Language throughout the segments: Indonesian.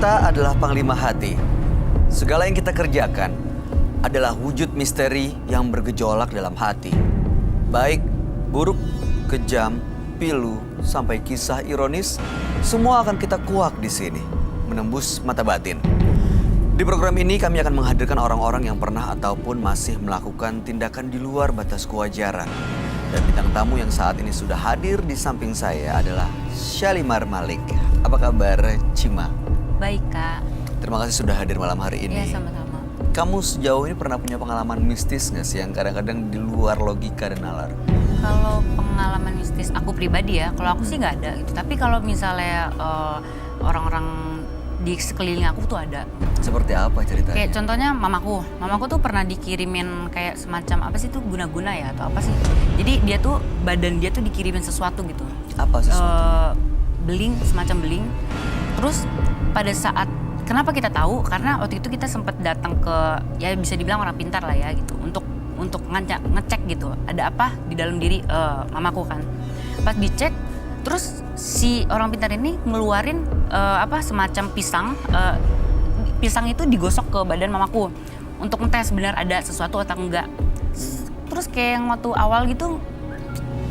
Kita adalah Panglima Hati. Segala yang kita kerjakan adalah wujud misteri yang bergejolak dalam hati. Baik, buruk, kejam, pilu, sampai kisah ironis, semua akan kita kuak di sini, menembus mata batin. Di program ini kami akan menghadirkan orang-orang yang pernah ataupun masih melakukan tindakan di luar batas kewajaran. Dan bintang tamu yang saat ini sudah hadir di samping saya adalah Shalimar Malik. Apa kabar, Cima? Baik, Kak. Terima kasih sudah hadir malam hari ini. Iya, sama-sama. Kamu sejauh ini pernah punya pengalaman mistis nggak sih yang kadang-kadang di luar logika dan nalar? Kalau pengalaman mistis aku pribadi ya, kalau aku sih nggak ada gitu. Tapi kalau misalnya orang-orang di sekeliling aku tuh ada. Seperti apa ceritanya? Kayak contohnya mamaku tuh pernah dikirimin kayak semacam apa sih itu guna-guna ya atau apa sih? Jadi dia tuh badan dia tuh dikirimin sesuatu gitu. Apa sesuatu? Beling, semacam beling. Terus pada saat kenapa kita tahu? Karena waktu itu kita sempat datang ke ya bisa dibilang orang pintar lah ya gitu untuk ngecek gitu. Ada apa di dalam diri mamaku kan. Pas dicek terus si orang pintar ini ngeluarin semacam pisang. Pisang itu digosok ke badan mamaku untuk ngetes benar ada sesuatu atau enggak. Terus kayak yang waktu awal gitu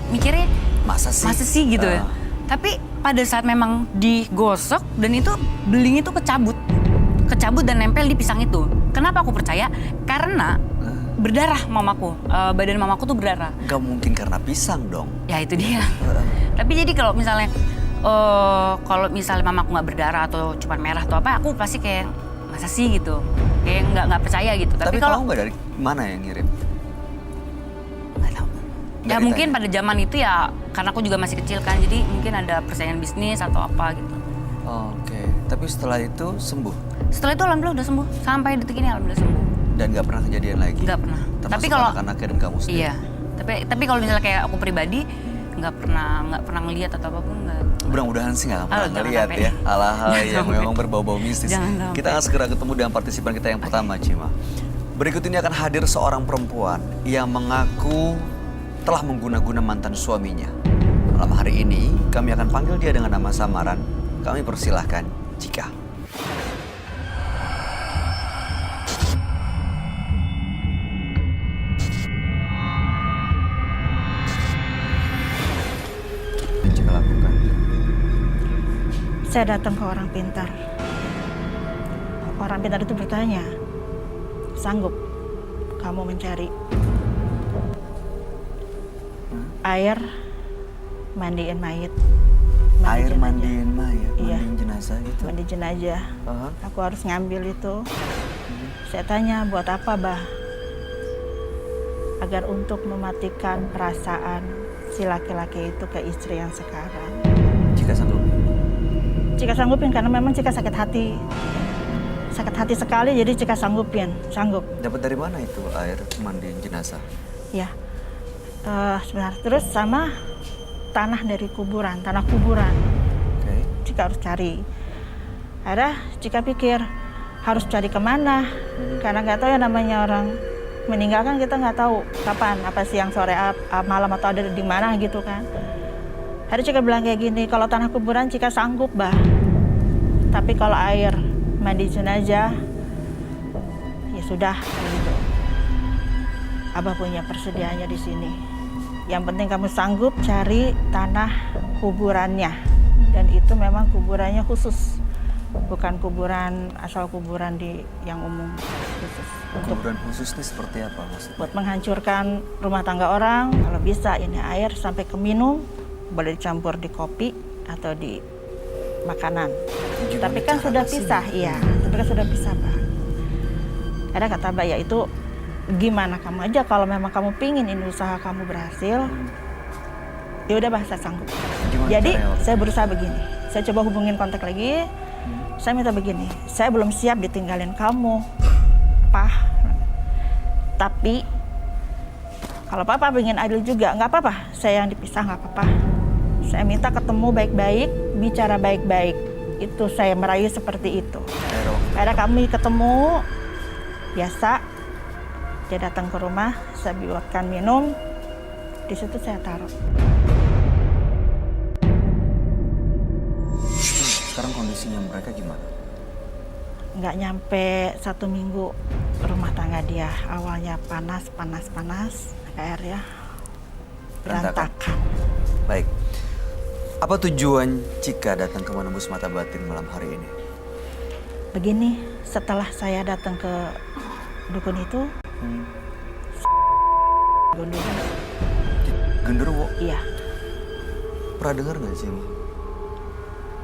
mikirnya masa sih gitu ya. Tapi pada saat memang digosok dan itu beling itu kecabut dan nempel di pisang itu. Kenapa aku percaya? Karena berdarah mamaku, badan mamaku tuh berdarah. Gak mungkin karena pisang dong. Ya itu dia. Tapi jadi kalau misalnya mamaku nggak berdarah atau cuma merah atau apa, aku pasti kayak masa sih gitu, kayak nggak percaya gitu. Tapi kalau nggak dari mana yang ngirim? Nggak tahu. Ya mungkin pada zaman itu ya, karena aku juga masih kecil kan, jadi mungkin ada persaingan bisnis atau apa gitu. Oke. Tapi setelah itu sembuh? Setelah itu alhamdulillah udah sembuh, sampai detik ini alhamdulillah sembuh. Dan nggak pernah kejadian lagi? Nggak pernah. Tapi kalau anak-anaknya dan kamu sendiri? Iya. Tapi kalau misalnya kayak aku pribadi nggak pernah ngelihat atau apapun nggak. Mudah-mudahan sih nggak pernah ngelihat ya hal-hal yang memang berbau-bau mistis. Kita akan segera ketemu dengan partisipan kita yang pertama, Cima. Berikut ini akan hadir seorang perempuan yang mengaku telah mengguna-guna mantan suaminya. Malam hari ini kami akan panggil dia dengan nama samaran. Kami persilahkan Cika. Saya datang ke orang pintar. Orang pintar itu bertanya, sanggup kamu mencari air mandiin mayit? Air mandiin mayit? Iya. Mandiin jenazah gitu? Mandi jenazah. Aku harus ngambil itu. Saya tanya, buat apa, Bah? Agar untuk mematikan perasaan si laki-laki itu ke istri yang sekarang. Jika sanggup? Cika sanggupin karena memang Cika sakit hati. Sakit hati sekali jadi Cika sanggup. Dapat dari mana itu air mandiin jenazah? Ya, sebentar. Terus sama tanah dari kuburan, tanah kuburan. Okay. Cika harus cari. Akhirnya Cika pikir harus cari kemana? Karena nggak tahu ya namanya orang meninggal kan kita nggak tahu kapan, apa siang, sore, malam atau ada di mana gitu kan. Hari Cika bilang kayak gini, kalau tanah kuburan Cika sanggup, Bah. Tapi kalau air mandi jenazah, ya sudah, gitu. Abah punya persediaannya di sini. Yang penting kamu sanggup cari tanah kuburannya. Dan itu memang kuburannya khusus. Bukan kuburan, asal kuburan yang umum khusus. Kuburan khusus ini seperti apa maksudnya? Buat menghancurkan rumah tangga orang, kalau bisa ini air sampai ke minum, boleh dicampur di kopi atau di makanan. Tapi kan sudah pisah, iya. Tapi kan sudah pisah, Pak. Ada kata Mbak, ya itu gimana kamu aja kalau memang kamu pingin ini usaha kamu berhasil, ya udah Bah, saya sanggup. Jadi saya berusaha begini. Saya coba hubungin kontak lagi. Saya minta begini, saya belum siap ditinggalin kamu, Pak. Tapi kalau Papa ingin adil juga, nggak apa-apa. Saya yang dipisah, nggak apa-apa. Saya minta ketemu baik-baik, bicara baik-baik. Itu saya merayu seperti itu. Ada kami ketemu, biasa. Dia datang ke rumah, saya buatkan minum. Di situ saya taruh. Sekarang kondisinya mereka gimana? nggak nyampe 1 minggu rumah tangga dia awalnya panas, akhirnya berantakan. Baik. Apa tujuan Cika datang ke menembus mata batin malam hari ini? Begini, setelah saya datang ke dukun itu, Genderuwo? iya, Pernah dengar nggak sih?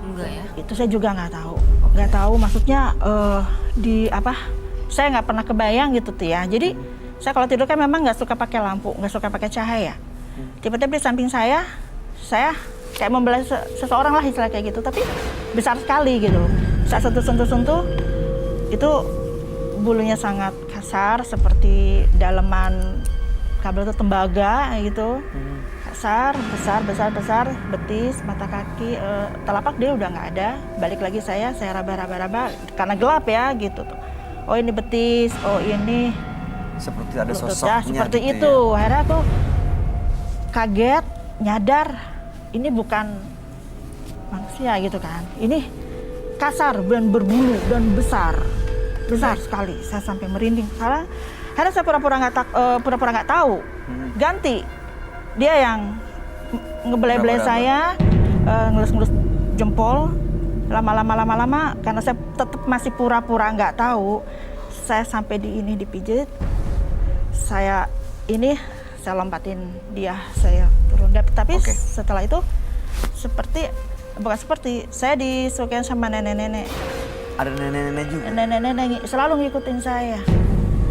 Enggak ya. itu saya juga nggak tahu. Nggak tahu maksudnya di apa, saya nggak pernah kebayang gitu tuh ya. Jadi saya kalau tidur kan memang nggak suka pakai lampu, nggak suka pakai cahaya. Tiba-tiba di samping saya kayak membelah seseorang lah istilah kayak gitu, tapi besar sekali gitu. Saat sentuh-sentuh itu bulunya sangat kasar seperti daleman kabel itu tembaga gitu. Kasar, besar, betis, mata kaki, telapak dia udah nggak ada. Balik lagi saya raba-raba karena gelap ya gitu tuh. Oh ini betis, oh ini Seperti ada lutut. sosoknya Seperti gitu itu. ya? Akhirnya aku kaget, nyadar ini bukan manusia gitu kan. Ini kasar dan berbulu dan besar sekali. Saya sampai merinding. Karena saya pura-pura nggak tahu. Ganti dia yang ngebelai-belai saya, ngelus-ngelus jempol. Lama-lama karena saya tetap masih pura-pura nggak tahu. Saya sampai dipijit. Saya lompatin dia, saya turun. Tapi setelah itu saya disukain sama nenek-nenek. Ada nenek-nenek juga? Nenek-nenek selalu ngikutin saya.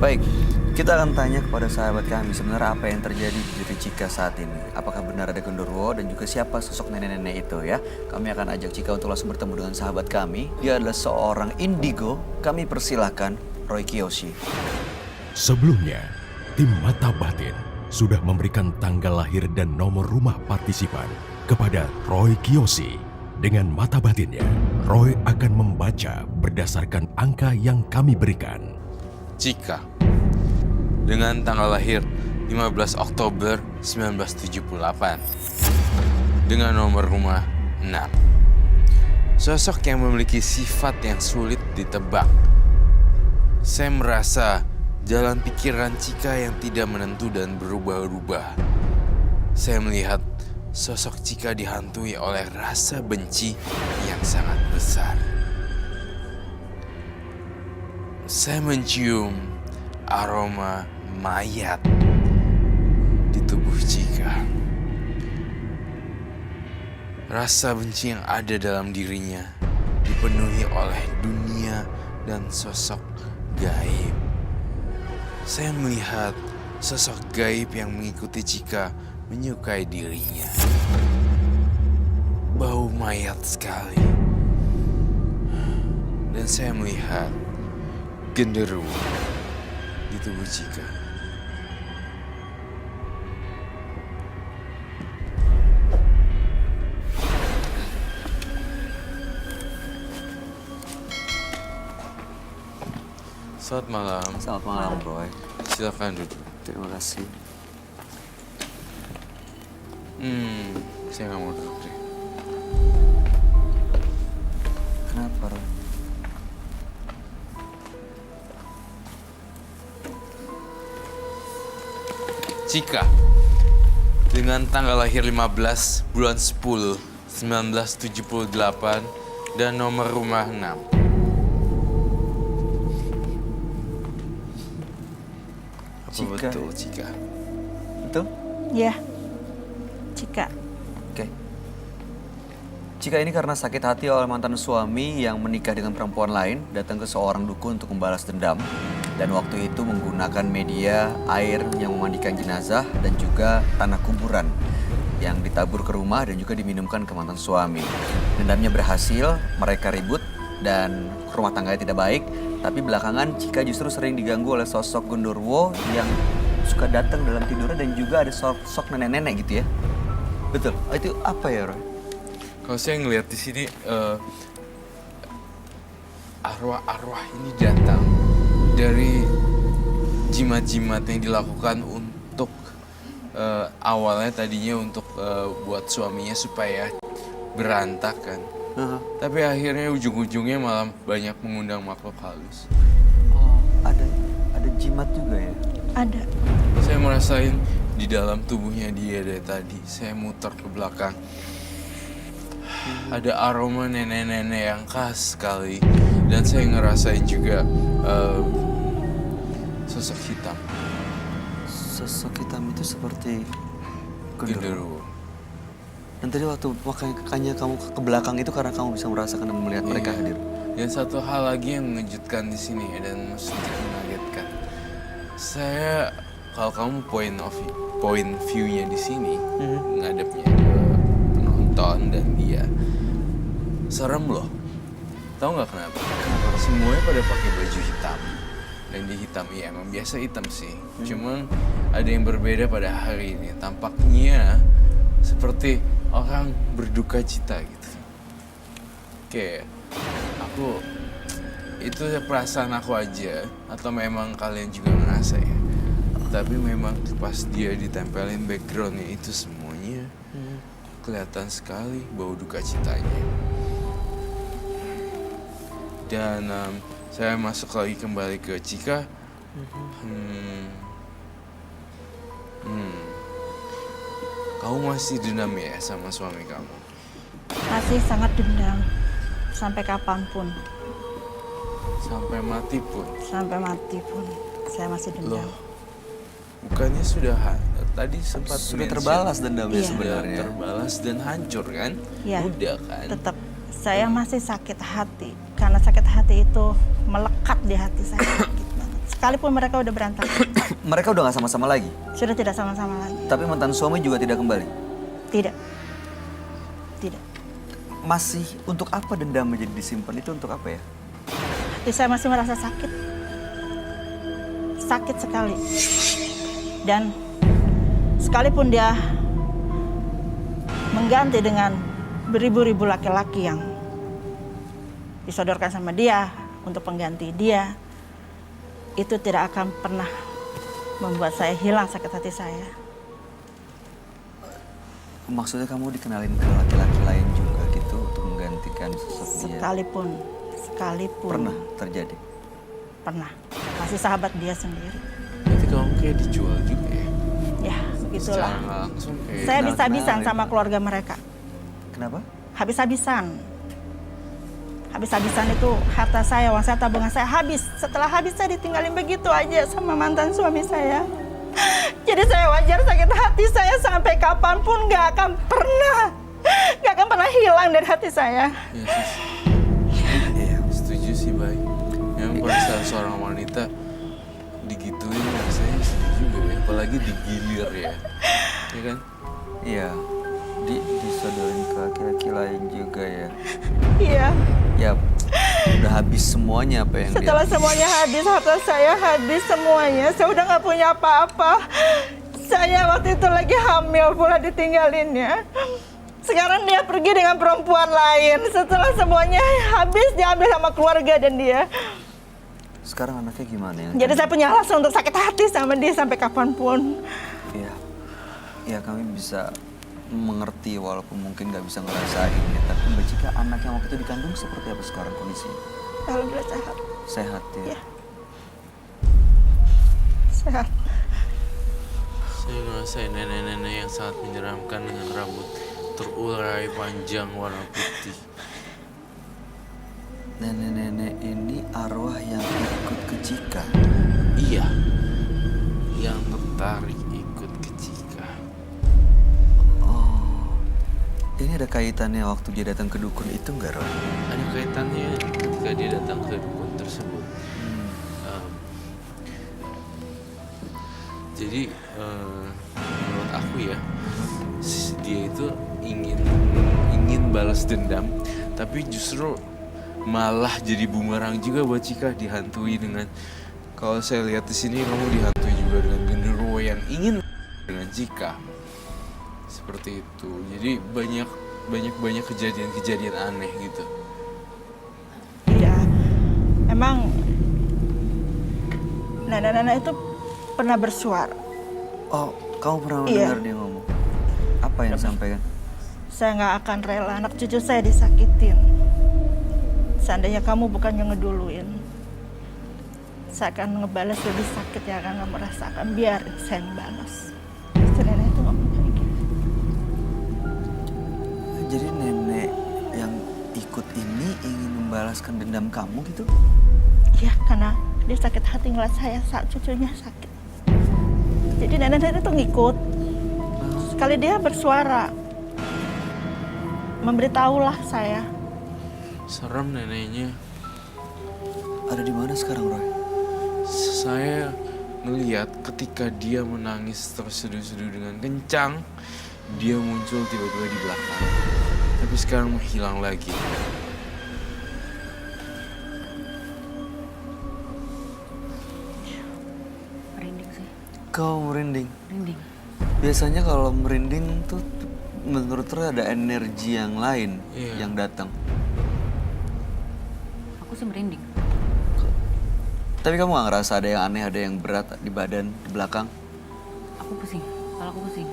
Baik, kita akan tanya kepada sahabat kami sebenarnya apa yang terjadi di diri Cika saat ini. Apakah benar ada genderuwo dan juga siapa sosok nenek-nenek itu ya. Kami akan ajak Cika untuk langsung bertemu dengan sahabat kami. Dia adalah seorang indigo. Kami persilahkan Roy Kiyoshi. Sebelumnya, tim Mata Batin sudah memberikan tanggal lahir dan nomor rumah partisipan kepada Roy Kiyoshi. Dengan mata batinnya, Roy akan membaca berdasarkan angka yang kami berikan. Cika, dengan tanggal lahir 15 Oktober 1978, dengan nomor rumah 6. Sosok yang memiliki sifat yang sulit ditebak. Saya merasa jalan pikiran Cika yang tidak menentu dan berubah-ubah. Saya melihat sosok Cika dihantui oleh rasa benci yang sangat besar. Saya mencium aroma mayat di tubuh Cika. Rasa benci yang ada dalam dirinya dipenuhi oleh dunia dan sosok gaib. Saya melihat sosok gaib yang mengikuti Cika menyukai dirinya. Bau mayat sekali. Dan saya melihat genderuwo di tubuh Cika. Selamat malam. Selamat malam, Roy. Silakan duduk. Terima kasih. Saya nggak mau duduk deh. Kenapa, Roy? Cika, dengan tanggal lahir 15 bulan 10 1978 dan nomor rumah 6. Apa Cika. betul, Cika? Betul? Ya, Cika. Oke. Cika ini karena sakit hati oleh mantan suami yang menikah dengan perempuan lain, datang ke seorang dukun untuk membalas dendam. Dan waktu itu menggunakan media air yang memandikan jenazah dan juga tanah kuburan yang ditabur ke rumah dan juga diminumkan ke mantan suami. Dendamnya berhasil, mereka ribut dan rumah tangganya tidak baik. Tapi belakangan Cika justru sering diganggu oleh sosok genderuwo yang suka datang dalam tidurnya dan juga ada sosok nenek-nenek gitu ya. Betul. Itu apa ya, Roy? Kalau saya ngelihat di sini arwah-arwah ini datang dari jimat-jimat yang dilakukan untuk awalnya tadinya untuk buat suaminya supaya berantakan. Tapi akhirnya ujung-ujungnya malah banyak mengundang makhluk halus. Oh, ada jimat juga ya? Ada. Saya merasain di dalam tubuhnya dia dari tadi. Saya muter ke belakang. Ada aroma nenek-nenek yang khas sekali. Dan saya ngerasain juga sosok hitam. Sosok hitam itu seperti genderuwo. Genderuwo. Dan tadi waktu makanya kamu ke belakang itu karena kamu bisa merasakan dan melihat mereka Iya. hadir. Dan satu hal lagi yang mengejutkan di sini dan sedikit mengagetkan. Saya, kalau kamu point view-nya di sini, ngadepnya ke penonton dan dia, serem loh. Tahu nggak kenapa? Semuanya pada pakai baju hitam. Dan di hitam, ya emang biasa hitam sih. Cuman ada yang berbeda pada hari ini. Tampaknya seperti orang berduka cita gitu. Kayak itu perasaan aku aja, atau memang kalian juga ngerasa ya. Tapi memang pas dia ditempelin backgroundnya itu semuanya kelihatan sekali bau duka citanya. Dan saya masuk lagi kembali ke Chika. Kamu masih dendam ya sama suami kamu? Masih sangat dendam. Sampai kapanpun. Sampai mati pun? Sampai mati pun. Saya masih dendam. Loh, bukannya tadi sempat Sudah mention, terbalas dendamnya Iya. sudah sebenarnya. terbalas dan hancur kan? Iya. Udah kan? Tetap saya masih sakit hati. Karena sakit hati itu melekat di hati saya. Sakit banget. Sekalipun mereka udah berantakan. Mereka udah gak sama-sama lagi. Sudah tidak sama-sama lagi. Tapi mantan suami juga tidak kembali. Tidak. Tidak. Masih untuk apa dendam menjadi disimpan itu untuk apa ya? Hati saya masih merasa sakit. Sakit sekali. Dan sekalipun dia mengganti dengan beribu-ribu laki-laki yang disodorkan sama dia untuk pengganti dia, itu tidak akan pernah membuat saya hilang sakit hati saya. Maksudnya kamu dikenalin ke laki-laki lain juga gitu untuk menggantikan sosok dia? Sekalipun. Pernah terjadi? Pernah. Masih sahabat dia sendiri. Berarti kamu kayak dijual juga ya? Ya, begitulah. Secara nggak langsung kayak... Saya bisa-bisan kenal-kenalin. sama keluarga mereka. Kenapa? Habis-habisan. Habis-habisan itu harta saya, uang saya, tabungan saya habis. Setelah habis saya ditinggalin begitu aja sama mantan suami saya. Jadi saya wajar sakit hati saya sampai kapanpun gak akan pernah hilang dari hati saya. Ya, sis. Iya, setuju sih, Bay. Memang perasaan seorang wanita digituin rasanya sedih juga ya. Apalagi digilir ya. Ya kan? Iya. Disodorin ke laki-laki lain juga ya. Iya. Ya, udah habis semuanya apa yang Setelah dia... semuanya habis, harta saya habis semuanya. Saya udah gak punya apa-apa. Saya waktu itu lagi hamil pula ditinggalinnya. Sekarang dia pergi dengan perempuan lain. Setelah semuanya habis, diambil sama keluarga dan dia. Sekarang anaknya gimana ya? Jadi saya punya alasan untuk sakit hati sama dia sampai kapanpun. Iya. Ya kami bisa mengerti walaupun mungkin nggak bisa ngerasain ya. Tapi Mbak Cika, anak yang waktu itu dikandung seperti apa sekarang kondisinya? Alhamdulillah sehat. Sehat ya? Iya. Sehat. Saya ngerasain nenek-nenek yang sangat menyeramkan dengan rambut terurai panjang warna putih. Nenek-nenek ini arwah yang ikut ke Cika. Iya, yang tertarik ikut ke Cika. Oh, ini ada kaitannya waktu dia datang ke dukun itu nggak, Roy? Ada kaitannya ketika dia datang ke dukun tersebut. Jadi menurut aku ya, dia itu ingin balas dendam, tapi justru malah jadi bumerang juga buat Cika, dihantui dengan, kalau saya lihat di sini kamu dihantui juga dengan genderuwo yang ingin dengan Cika. Seperti itu. Jadi banyak kejadian-kejadian aneh gitu. Iya. Emang nenek-nenek itu pernah bersuara. Oh, kamu pernah Iya. mendengar dia ngomong? Apa yang disampaikan? Saya nggak akan rela anak cucu saya disakitin. Seandainya kamu bukan yang ngeduluin, saya akan ngebalas lebih sakit yang akan kamu rasakan. Biar saya yang balas. Istri nenek itu ngomong kayak gitu. Jadi nenek yang ikut ini ingin membalaskan dendam kamu gitu? Ya, karena dia sakit hati ngeliat saya saat cucunya sakit. Jadi nenek-nenek itu ngikut. Sekali dia bersuara, memberitahulah saya. Serem neneknya. Ada di mana sekarang, Roy? Saya ngeliat ketika dia menangis terseduh-seduh dengan kencang, dia muncul tiba-tiba di belakang. Tapi sekarang menghilang lagi. Merinding sih, Kau merinding. merinding. Biasanya kalau merinding tuh menurut Roy ada energi yang lain Iya. yang datang. Aku sih merinding. Tapi kamu gak ngerasa ada yang aneh, ada yang berat di badan, di belakang? Aku pusing, kepala aku pusing.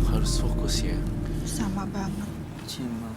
Harus fokus ya. Sama banget. Cima.